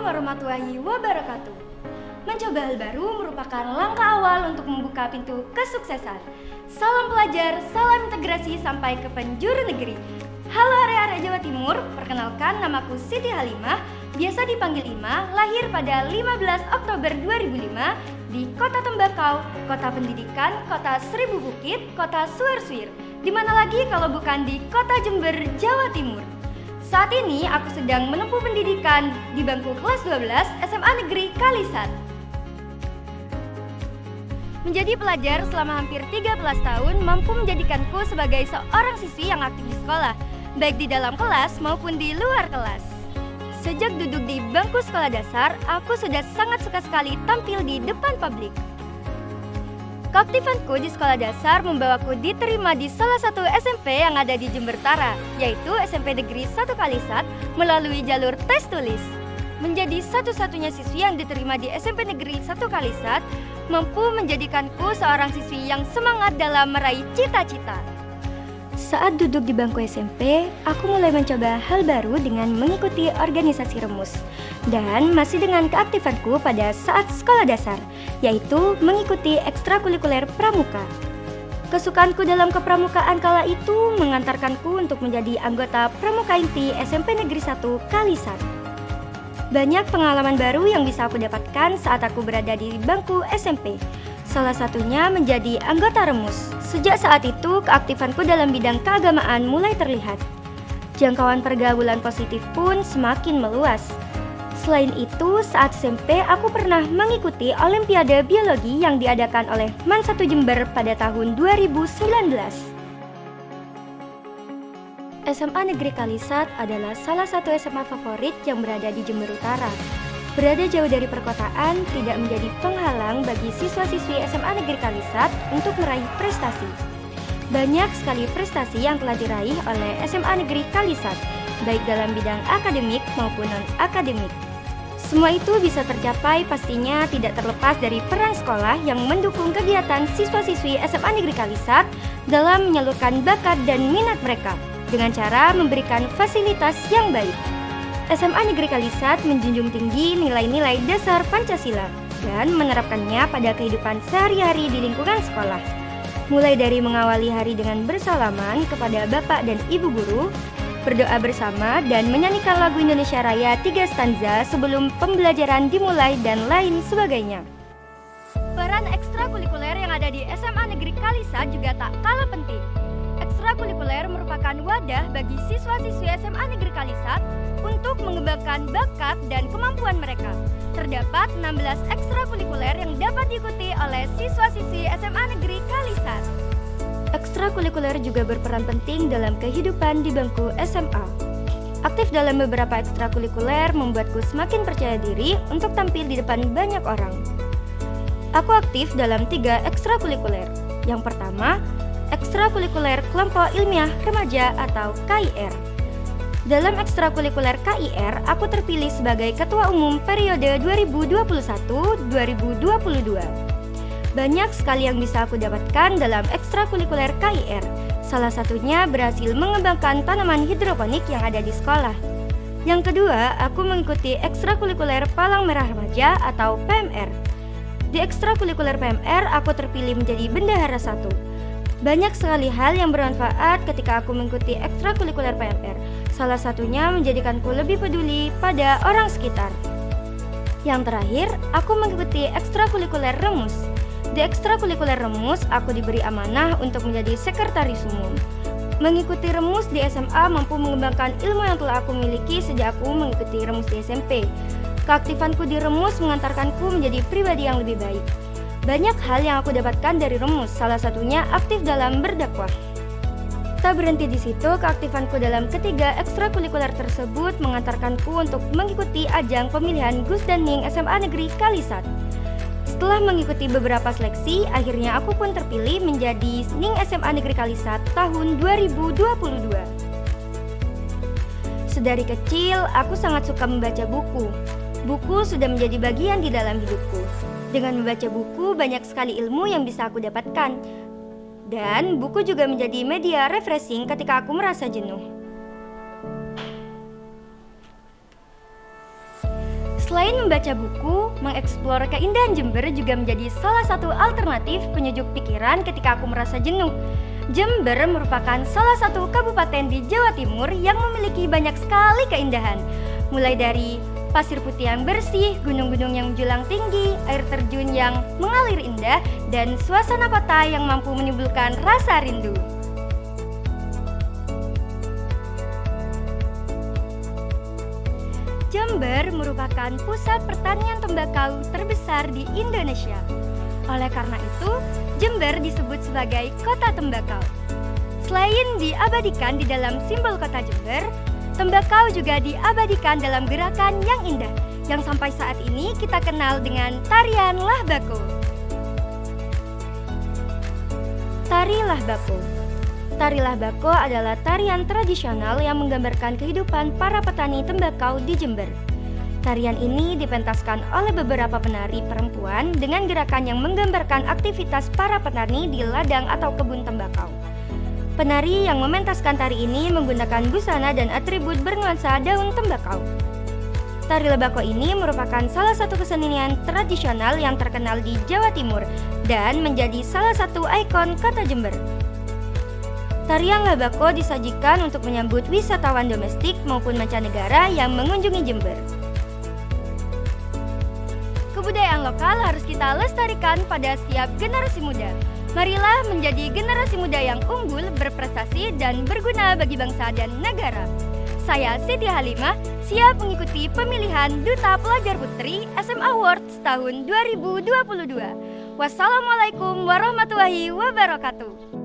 warahmatullahi wabarakatuh. Mencoba hal baru merupakan langkah awal untuk membuka pintu kesuksesan. Salam pelajar, salam integrasi sampai ke penjuru negeri. Halo area-area Jawa Timur, perkenalkan namaku Siti Halimah, biasa dipanggil Ima, lahir pada 15 Oktober 2005 di Kota Tembakau, Kota Pendidikan, Kota Seribu Bukit, Kota Suwersuir. Di mana lagi kalau bukan di Kota Jember, Jawa Timur. Saat ini aku sedang menempuh pendidikan di bangku kelas 12 SMA Negeri Kalisat. Menjadi pelajar selama hampir 13 tahun mampu menjadikanku sebagai seorang siswi yang aktif di sekolah, baik di dalam kelas maupun di luar kelas. Sejak duduk di bangku sekolah dasar, aku sudah sangat suka sekali tampil di depan publik. Keaktifanku di sekolah dasar membawaku diterima di salah satu SMP yang ada di Jember Utara, yaitu SMP Negeri 1 Kalisat melalui jalur tes tulis. Menjadi satu-satunya siswi yang diterima di SMP Negeri 1 Kalisat mampu menjadikanku seorang siswi yang semangat dalam meraih cita-cita. Saat duduk di bangku SMP, aku mulai mencoba hal baru dengan mengikuti organisasi remus. Dan masih dengan keaktifanku pada saat sekolah dasar, yaitu mengikuti ekstrakurikuler pramuka. Kesukaanku dalam kepramukaan kala itu mengantarkanku untuk menjadi anggota Pramuka Inti SMP Negeri 1 Kalisat. Banyak pengalaman baru yang bisa aku dapatkan saat aku berada di bangku SMP. Salah satunya menjadi anggota remus. Sejak saat itu, keaktifanku dalam bidang keagamaan mulai terlihat. Jangkauan pergaulan positif pun semakin meluas. Selain itu, saat SMP aku pernah mengikuti Olimpiade Biologi yang diadakan oleh MAN 1 Jember pada tahun 2019. SMA Negeri Kalisat adalah salah satu SMA favorit yang berada di Jember Utara. Berada jauh dari perkotaan tidak menjadi penghalang bagi siswa-siswi SMA Negeri Kalisat untuk meraih prestasi. Banyak sekali prestasi yang telah diraih oleh SMA Negeri Kalisat, baik dalam bidang akademik maupun non-akademik. Semua itu bisa tercapai pastinya tidak terlepas dari peran sekolah yang mendukung kegiatan siswa-siswi SMA Negeri Kalisat dalam menyalurkan bakat dan minat mereka dengan cara memberikan fasilitas yang baik. SMA Negeri Kalisat menjunjung tinggi nilai-nilai dasar Pancasila dan menerapkannya pada kehidupan sehari-hari di lingkungan sekolah. Mulai dari mengawali hari dengan bersalaman kepada Bapak dan Ibu Guru, berdoa bersama dan menyanyikan lagu Indonesia Raya 3 stanza sebelum pembelajaran dimulai dan lain sebagainya. Peran ekstrakurikuler yang ada di SMA Negeri Kalisat juga tak kalah penting. Ekstrakurikuler merupakan wadah bagi siswa-siswi SMA Negeri Kalisat untuk mengembangkan bakat dan kemampuan mereka. Terdapat 16 ekstrakurikuler yang dapat diikuti oleh siswa-siswi SMA Negeri Kalisat. Ekstrakurikuler juga berperan penting dalam kehidupan di bangku SMA. Aktif dalam beberapa ekstrakurikuler membuatku semakin percaya diri untuk tampil di depan banyak orang. Aku aktif dalam 3 ekstrakurikuler. Yang pertama, ekstrakurikuler kelompok ilmiah remaja atau KIR. Dalam ekstrakurikuler KIR, aku terpilih sebagai ketua umum periode 2021-2022. Banyak sekali yang bisa aku dapatkan dalam ekstrakurikuler KIR. Salah satunya berhasil mengembangkan tanaman hidroponik yang ada di sekolah. Yang kedua, aku mengikuti ekstrakurikuler Palang Merah Remaja atau PMR. Di ekstrakurikuler PMR, aku terpilih menjadi bendahara 1. Banyak sekali hal yang bermanfaat ketika aku mengikuti ekstrakurikuler PMR. Salah satunya menjadikanku lebih peduli pada orang sekitar. Yang terakhir, aku mengikuti ekstrakurikuler remus. Di ekstrakurikuler remus, aku diberi amanah untuk menjadi sekretaris umum. Mengikuti remus di SMA mampu mengembangkan ilmu yang telah aku miliki sejak aku mengikuti remus di SMP. Keaktifanku di remus mengantarkanku menjadi pribadi yang lebih baik. Banyak hal yang aku dapatkan dari remus, salah satunya aktif dalam berdakwah. Tak berhenti di situ, keaktifanku dalam ketiga ekstrakurikuler tersebut mengantarkanku untuk mengikuti ajang pemilihan Gus Daning SMA Negeri Kalisat. Setelah mengikuti beberapa seleksi, akhirnya aku pun terpilih menjadi NING SMA Negeri Kalisat tahun 2022. Sedari kecil, aku sangat suka membaca buku. Buku sudah menjadi bagian di dalam hidupku. Dengan membaca buku, banyak sekali ilmu yang bisa aku dapatkan. Dan buku juga menjadi media refreshing ketika aku merasa jenuh. Selain membaca buku, mengeksplor keindahan Jember juga menjadi salah satu alternatif penyejuk pikiran ketika aku merasa jenuh. Jember merupakan salah satu kabupaten di Jawa Timur yang memiliki banyak sekali keindahan. Mulai dari pasir putih yang bersih, gunung-gunung yang menjulang tinggi, air terjun yang mengalir indah, dan suasana kota yang mampu menimbulkan rasa rindu. Jember merupakan pusat pertanian tembakau terbesar di Indonesia. Oleh karena itu, Jember disebut sebagai kota tembakau. Selain diabadikan di dalam simbol kota Jember, tembakau juga diabadikan dalam gerakan yang indah, yang sampai saat ini kita kenal dengan tarian Lahbako. Tari Lahbako. Tari Lahbako adalah tarian tradisional yang menggambarkan kehidupan para petani tembakau di Jember. Tarian ini dipentaskan oleh beberapa penari perempuan dengan gerakan yang menggambarkan aktivitas para petani di ladang atau kebun tembakau. Penari yang mementaskan tari ini menggunakan busana dan atribut bernuansa daun tembakau. Tari Lahbako ini merupakan salah satu kesenian tradisional yang terkenal di Jawa Timur dan menjadi salah satu ikon kota Jember. Tarian Lahbako disajikan untuk menyambut wisatawan domestik maupun mancanegara yang mengunjungi Jember. Kebudayaan lokal harus kita lestarikan pada setiap generasi muda. Marilah menjadi generasi muda yang unggul, berprestasi, dan berguna bagi bangsa dan negara. Saya Siti Halimah, siap mengikuti pemilihan Duta Pelajar Putri SMA Awards tahun 2022. Wassalamualaikum warahmatullahi wabarakatuh.